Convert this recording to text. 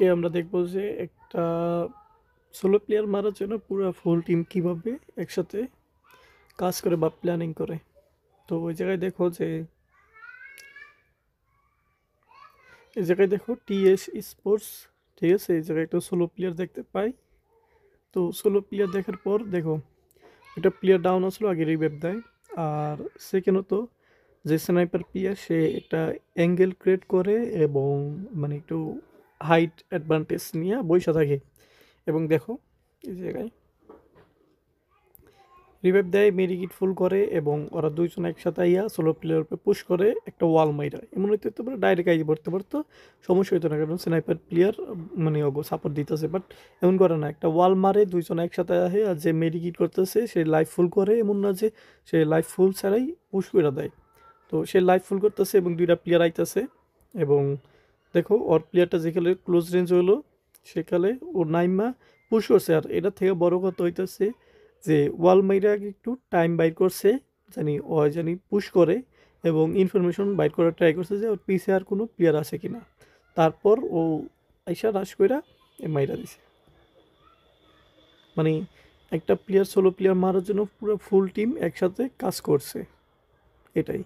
আজকে আমরা দেখব যে একটা সোলো প্লেয়ার মারার জন্য পুরো ফুল টিম কিভাবে একসাথে কাজ করে বা প্ল্যানিং করে। তো ওই জায়গায় দেখো যে এই জায়গায় দেখো টিএস স্পোর্টস, ঠিক আছে। এই জায়গায় একটা সোলো প্লেয়ার দেখতে পাই। তো সোলো প্লেয়ার দেখার পর দেখো একটা প্লেয়ার ডাউন আসলো, আগে রিভাইভ দেয়। আর সেকেন্ডত যে স্নাইপার প্লেয়ার সে একটা অ্যাঙ্গেল ক্রিয়েট করে এবং মানে একটু হাইট অ্যাডভান্টেজ নিয়ে বইসা থাকে। এবং দেখো এই জায়গায় রিভাইভ দেয়, মেডিকিট ফুল করে এবং ওরা দুইজন একসাথে আইয়া সোলো প্লেয়ার উপরে পুশ করে একটা ওয়াল মাইরা। এমন হইতে হতে পারে ডাইরেক্ট আইয়ে পড়তে পারতো, সমস্যা হইতো না, কারণ স্নাইপার প্লেয়ার মানে ওগো সাপোর্ট দিতেছে। বাট এমন করে না, একটা ওয়াল মারে দুইজন একসাথে আহে, আর যে মেডিকিট করতেছে সে লাইফ ফুল করে, এমন না যে সে লাইফ ফুল ছাড়াই পুশ করে দেয়। তো সে লাইফ ফুল করতেছে এবং দুইটা প্লেয়ার আইতেছে। এবং দেখো ওর প্লেয়ারটা যেখানে ক্লোজ রেঞ্জ হলো সেখানে ও নাইমা পুশ করছে। আর এটা থেকে বড় কথা হইতেছে যে ওয়াল মাইরা একটু টাইম বাইর করছে, জানি ও জানি পুশ করে এবং ইনফরমেশন বাইর করার ট্রাই করছে যে ওর পিছে আর কোনো প্লেয়ার আছে কিনা। তারপর ও আইসা রাশ কইরা মাইরা দিছে। মানে একটা প্লেয়ার সোলো প্লেয়ার মারার জন্য পুরো ফুল টিম একসাথে কাজ করছে, এটাই।